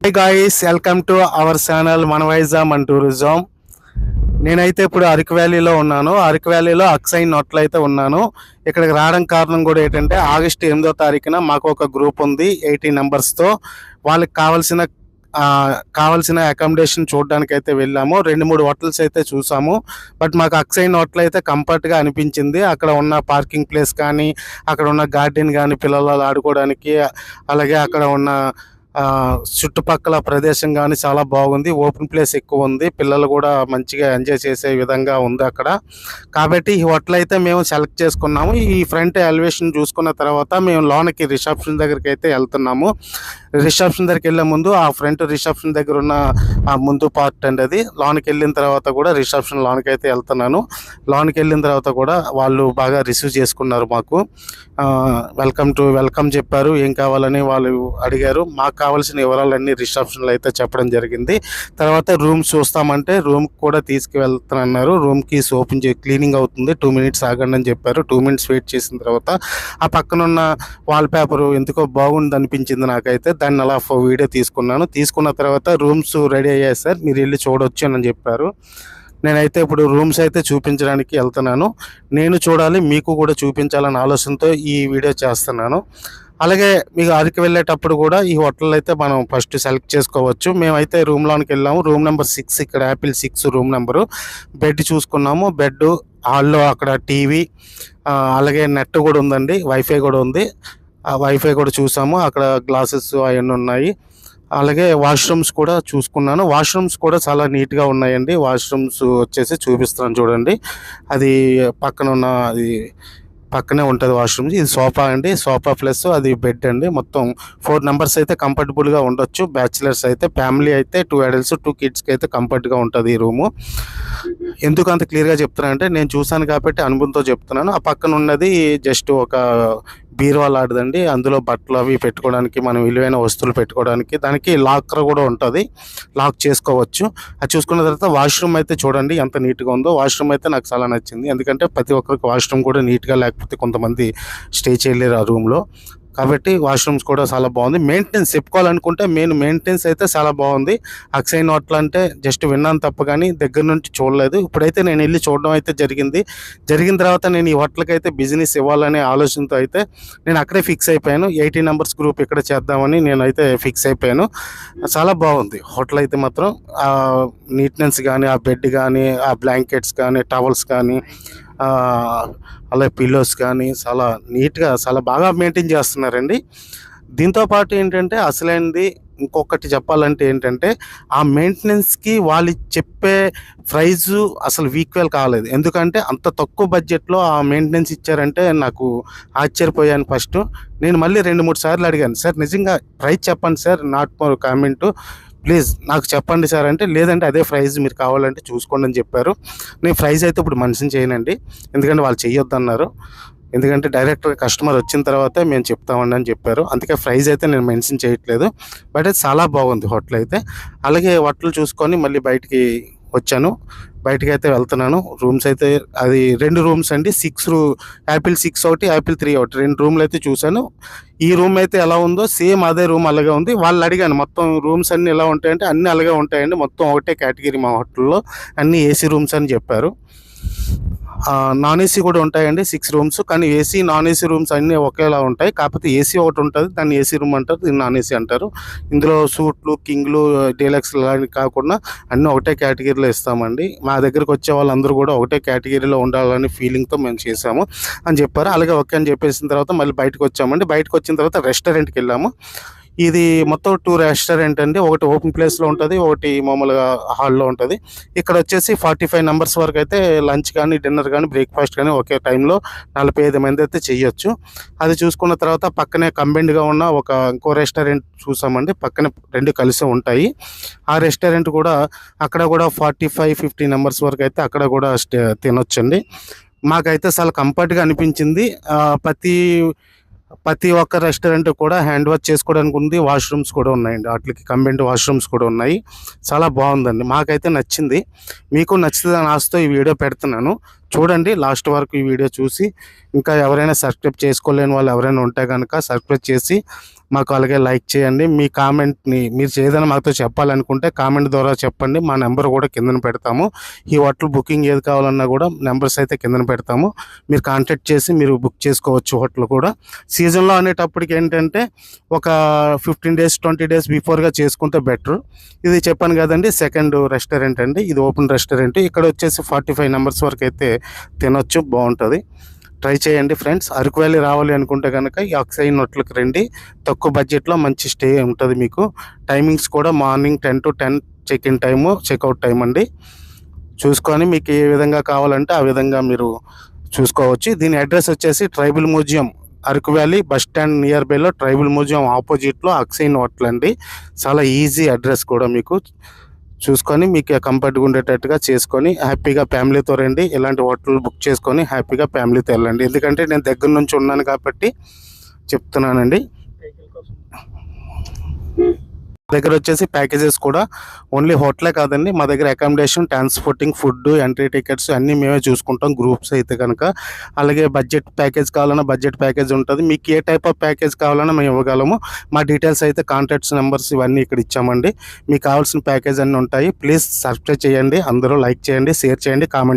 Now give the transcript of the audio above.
Hey guys, welcome to our channel మనవైజామ్ and tourism. నేనైతే ఇప్పుడు అరకు వ్యాలీలో ఉన్నాను. అరకు వ్యాలీలో అక్సైన్ హోటల్ అయితే ఉన్నాను. ఇక్కడికి రావడం కారణం కూడా ఏంటంటే ఆగస్టు 8వ తారీఖున మాకు ఒక గ్రూప్ ఉంది 80 మెంబర్స్తో. వాళ్ళకి కావాల్సిన అకామిడేషన్ చూడడానికి అయితే వెళ్ళాము. 2-3 హోటల్స్ అయితే చూసాము. బట్ మాకు అక్సైన్ హోటల్ అయితే కంఫర్ట్గా అనిపించింది. అక్కడ ఉన్న పార్కింగ్ ప్లేస్ కానీ, అక్కడ ఉన్న గార్డెన్ కానీ, పిల్లలు ఆడుకోవడానికి, అలాగే అక్కడ ఉన్న చుట్టుపక్కల ప్రదేశం కానీ చాలా బాగుంది. ఓపెన్ ప్లేస్ ఎక్కువ ఉంది. పిల్లలు కూడా మంచిగా ఎంజాయ్ చేసే విధంగా ఉంది అక్కడ. కాబట్టి ఈ హోటల్ అయితే మేము సెలెక్ట్ చేసుకున్నాము. ఈ ఫ్రంట్ ఎలివేషన్ చూసుకున్న తర్వాత మేము లోనకి రిసెప్షన్ దగ్గరికి అయితే వెళ్తున్నాము. రిసెప్షన్ దగ్గరికి వెళ్ళే ముందు ఆ ఫ్రంట్ రిసెప్షన్ దగ్గర ఉన్న ఆ ముందు పార్ట్ అండి అది. లోనికి వెళ్ళిన తర్వాత కూడా రిసెప్షన్ లోనికి అయితే వెళ్తున్నాను. లోనికి వెళ్ళిన తర్వాత కూడా వాళ్ళు బాగా రిసీవ్ చేసుకున్నారు. మాకు వెల్కమ్ చెప్పారు. ఏం కావాలని వాళ్ళు అడిగారు. మాకు కావాల్సిన వివరాలన్నీ రిసెప్షన్లో అయితే చెప్పడం జరిగింది. తర్వాత రూమ్ చూస్తామంటే రూమ్ కూడా తీసుకువెళ్తానన్నారు. రూమ్ కీస్ ఓపెన్ క్లీనింగ్ అవుతుంది, 2 మినిట్స్ ఆగండి అని చెప్పారు. 2 మినిట్స్ వెయిట్ చేసిన తర్వాత ఆ పక్కనున్న వాల్ పేపర్ ఎందుకో బాగుంది అనిపించింది నాకైతే. దాన్ని అలా వీడియో తీసుకున్న తర్వాత రూమ్స్ రెడీ అయ్యాయి సార్, మీరు వెళ్ళి చూడొచ్చు అని చెప్పారు. నేనైతే ఇప్పుడు రూమ్స్ అయితే చూపించడానికి వెళ్తున్నాను. నేను చూడాలి, మీకు కూడా చూపించాలన్న ఆలోచనతో ఈ వీడియో చేస్తున్నాను. అలాగే మీకు అరకు వెళ్ళేటప్పుడు కూడా ఈ హోటల్ అయితే మనం ఫస్ట్ సెలెక్ట్ చేసుకోవచ్చు. మేమైతే రూమ్లోనికి వెళ్ళాము. రూమ్ నెంబర్ 6, ఇక్కడ యాపిల్ 6 రూమ్ నెంబరు. బెడ్ చూసుకున్నాము. బెడ్, హాల్లో అక్కడ టీవీ, అలాగే నెట్ కూడా ఉందండి, వైఫై కూడా ఉంది. ఆ వైఫై కూడా చూసాము. అక్కడ గ్లాసెస్ అవన్నీ ఉన్నాయి. అలాగే వాష్రూమ్స్ కూడా చూసుకున్నాను. వాష్రూమ్స్ కూడా చాలా నీట్గా ఉన్నాయండి. వాష్రూమ్స్ వచ్చేసి చూపిస్తున్నాను చూడండి. అది పక్కనే ఉంటుంది వాష్రూమ్. ఇది సోఫా అండి, సోఫా ప్లస్ అది బెడ్ అండి. మొత్తం 4 మెంబర్స్ అయితే కంఫర్టబుల్గా ఉండొచ్చు. బ్యాచిలర్స్ అయితే, ఫ్యామిలీ అయితే 2 అడల్ట్స్ 2 కిడ్స్కి అయితే కంఫర్ట్గా ఉంటుంది ఈ రూము. ఎందుకు అంత క్లియర్గా చెప్తున్నానంటే నేను చూశాను కాబట్టి అనుభవంతో చెప్తున్నాను. ఆ పక్కన ఉన్నది జస్ట్ ఒక బీరువా లాంటిదండి. అందులో బట్టలు అవి పెట్టుకోవడానికి, మనం విలువైన వస్తువులు పెట్టుకోవడానికి, దానికి లాకర్ కూడా ఉంటుంది, లాక్ చేసుకోవచ్చు. అది చూసుకున్న తర్వాత వాష్రూమ్ అయితే చూడండి ఎంత నీట్గా ఉందో. వాష్రూమ్ అయితే నాకు చాలా నచ్చింది. ఎందుకంటే ప్రతి ఒక్కరికి వాష్రూమ్ కూడా నీట్గా లేకపోతే కొంతమంది స్టే చేయలేరు ఆ రూమ్లో. కాబట్టి వాష్రూమ్స్ కూడా చాలా బాగుంది. మెయింటెనెన్స్ చెప్పుకోవాలనుకుంటే మెయింటెనెన్స్ అయితే చాలా బాగుంది. అక్సైన్ హోటల్ అంటే జస్ట్ విన్నాను తప్ప కానీ దగ్గర నుంచి చూడలేదు. ఇప్పుడైతే నేను వెళ్ళి చూడడం అయితే జరిగిన తర్వాత నేను ఈ హోటల్కి అయితే బిజినెస్ ఇవ్వాలనే ఆలోచనతో అయితే నేను అక్కడే ఫిక్స్ అయిపోయాను. 80 మెంబర్స్ గ్రూప్ ఇక్కడ చేద్దామని నేనైతే ఫిక్స్ అయిపోయాను. చాలా బాగుంది హోటల్ అయితే మాత్రం. నీట్నెస్ కానీ, ఆ బెడ్ కానీ, ఆ బ్లాంకెట్స్ కానీ, టవల్స్ కానీ, అలాగే పిల్లోస్ కానీ చాలా నీట్గా చాలా బాగా మెయింటైన్ చేస్తున్నారండి. దీంతోపాటు ఏంటంటే అసలైనది ఇంకొకటి చెప్పాలంటే ఏంటంటే ఆ మెయింటెనెన్స్కి వాళ్ళు చెప్పే ప్రైజు అసలు ఈక్వల్ కాలేదు. ఎందుకంటే అంత తక్కువ బడ్జెట్లో ఆ మెయింటెనెన్స్ ఇచ్చారంటే నాకు ఆశ్చర్యపోయాను. ఫస్ట్ నేను మళ్ళీ 2-3 సార్లు అడిగాను, సార్ నిజంగా ప్రైస్ చెప్పండి sir, not more comment, please నాకు చెప్పండి సార్ అంటే, లేదంటే అదే ప్రైజ్ మీరు కావాలంటే చూసుకోండి అని చెప్పారు. నేను ప్రైజ్ అయితే ఇప్పుడు మెన్షన్ చేయనండి, ఎందుకంటే వాళ్ళు చేయొద్దన్నారు. ఎందుకంటే డైరెక్ట్గా కస్టమర్ వచ్చిన తర్వాతే మేము చెప్తామండి అని చెప్పారు. అందుకే ప్రైజ్ అయితే నేను మెన్షన్ చేయట్లేదు. బట్ అది చాలా బాగుంది హోటల్ అయితే. అలాగే హోటల్ చూసుకొని మళ్ళీ బయటికి వచ్చాను. బయటికి అయితే వెళ్తున్నాను. రూమ్స్ అయితే అది 2 రూమ్స్ అండి. యాపిల్ 6 ఒకటి, యాపిల్ 3 ఒకటి, 2 రూమ్లు అయితే చూశాను. ఈ రూమ్ అయితే ఎలా ఉందో సేమ్ అదే రూమ్ అలాగే ఉంది. వాళ్ళు అడిగాను మొత్తం రూమ్స్ అన్నీ ఎలా ఉంటాయంటే అన్నీ అలాగే ఉంటాయండి. మొత్తం ఒకటే కేటగిరీ మా హోటల్లో, అన్నీ ఏసీ రూమ్స్ అని చెప్పారు. నాన్ ఏసీ కూడా ఉంటాయండి 6 రూమ్స్. కానీ ఏసీ, నాన్ ఏసీ రూమ్స్ అన్నీ ఒకేలా ఉంటాయి. కాకపోతే ఏసీ ఒకటి ఉంటుంది, దాన్ని ఏసీ రూమ్ అంటారు, దీన్ని నాన్ ఏసీ అంటారు. ఇందులో సూట్లు, కింగ్లు, డీలక్స్ లాంటి కాకుండా అన్నీ ఒకటే కేటగిరీలో ఇస్తామండి. మా దగ్గరకు వచ్చే వాళ్ళందరూ కూడా ఒకటే కేటగిరీలో ఉండాలని ఫీలింగ్తో మేము చేసాము అని చెప్పారు. అలాగే ఓకే అని చెప్పేసిన తర్వాత మళ్ళీ బయటకు వచ్చామండి. బయటకు వచ్చిన తర్వాత రెస్టారెంట్కి వెళ్ళాము. ఇది మొత్తం 2 రెస్టారెంట్ అండి. ఒకటి ఓపెన్ ప్లేస్లో ఉంటుంది, ఒకటి మామూలుగా హాల్లో ఉంటుంది. ఇక్కడ వచ్చేసి 45 మెంబర్స్ వరకు అయితే లంచ్ కానీ, డిన్నర్ కానీ, బ్రేక్ఫాస్ట్ కానీ ఒకే టైంలో 45 మంది అయితే చేయొచ్చు. అది చూసుకున్న తర్వాత పక్కనే కంబైన్డ్గా ఉన్న ఇంకో రెస్టారెంట్ చూసామండి. పక్కనే 2 కలిసి ఉంటాయి. ఆ రెస్టారెంట్ కూడా అక్కడ కూడా 45-50 మెంబర్స్ వరకు అయితే అక్కడ కూడా తినొచ్చండి. మాకైతే చాలా కంఫర్ట్గా అనిపించింది. ప్రతి ఒక్క రెస్టారెంట్ కూడా హ్యాండ్ వాష్ చేసుకోవడానికి ఉంది. వాష్రూమ్స్ కూడా ఉన్నాయండి, వాటికి కంబైన్డ్ వాష్రూమ్స్ కూడా ఉన్నాయి. చాలా బాగుందండి, మాకైతే నచ్చింది. మీకు నచ్చుతుందని ఆశతో ఈ వీడియో పెడుతున్నాను. చూడండి లాస్ట్ వరకు ఈ వీడియో చూసి. ఇంకా ఎవరైనా సబ్స్క్రైబ్ చేసుకోలేని వాళ్ళు ఎవరైనా ఉంటే కనుక సబ్స్క్రైబ్ చేసి మాకు అలాగే లైక్ చేయండి. మీ కామెంట్ని మీరు ఏదైనా మాతో చెప్పాలనుకుంటే కామెంట్ ద్వారా చెప్పండి. మా నెంబర్ కూడా కిందన పెడతాము. ఈ హోటల్ బుకింగ్ ఏది కావాలన్నా కూడా నెంబర్స్ అయితే కిందన పెడతాము. మీరు కాంటాక్ట్ చేసి మీరు బుక్ చేసుకోవచ్చు హోటల్ కూడా. సీజన్లో అనేటప్పటికి ఏంటంటే ఒక 15 days 20 days బిఫోర్గా చేసుకుంటే బెటర్. ఇది చెప్పాను కదండి, సెకండ్ రెస్టారెంట్ అండి. ఇది ఓపెన్ రెస్టారెంట్. ఇక్కడ వచ్చేసి 45 members వరకు అయితే తినొచ్చు, బాగుంటుంది. ట్రై చేయండి ఫ్రెండ్స్. అరకు వ్యాలీ రావాలి అనుకుంటే కనుక ఈ అక్సైన్ హోటల్కి రండి. తక్కువ బడ్జెట్లో మంచి స్టే ఉంటుంది మీకు. టైమింగ్స్ కూడా morning 10 to 10 check in time, checkout time అండి. చూసుకొని మీకు ఏ విధంగా కావాలంటే ఆ విధంగా మీరు చూసుకోవచ్చు. దీని అడ్రస్ వచ్చేసి tribal museum, Araku valley bus stand near బైలో ట్రైబల్ మ్యూజియం ఆపోజిట్లో అక్సైన్ హోటల్ అండి. చాలా ఈజీ అడ్రస్ కూడా మీకు. చూసుకొని మీకు కంఫర్ట్గా ఉండేటట్టుగా చేసుకొని హ్యాపీగా ఫ్యామిలీతో రండి. ఇలాంటి హోటల్ బుక్ చేసుకొని హ్యాపీగా ఫ్యామిలీతో వెళ్ళండి. ఎందుకంటే నేను దగ్గర నుంచి ఉన్నాను కాబట్టి చెప్తున్నానండి. దగ్గర వచ్చేసి ప్యాకేజెస్ కూడా ఓన్లీ హోటలే కాదండి, మా దగ్గర accommodation, transporting, food, entry tickets అన్నీ మేమే చూసుకుంటాం గ్రూప్స్ అయితే కనుక. అలాగే బడ్జెట్ ప్యాకేజ్ కావాలన్నా బడ్జెట్ ప్యాకేజ్ ఉంటుంది. మీకు ఏ టైప్ ఆఫ్ ప్యాకేజ్ కావాలన్నా మేము ఇవ్వగలము. మా డీటెయిల్స్ అయితే కాంటాక్ట్స్ నెంబర్స్ ఇవన్నీ ఇక్కడ ఇచ్చామండి. మీకు కావాల్సిన ప్యాకేజ్ అన్నీ ఉంటాయి. ప్లీజ్ సబ్స్క్రైబ్ చేయండి, అందరూ లైక్ చేయండి, షేర్ చేయండి, కామెంట్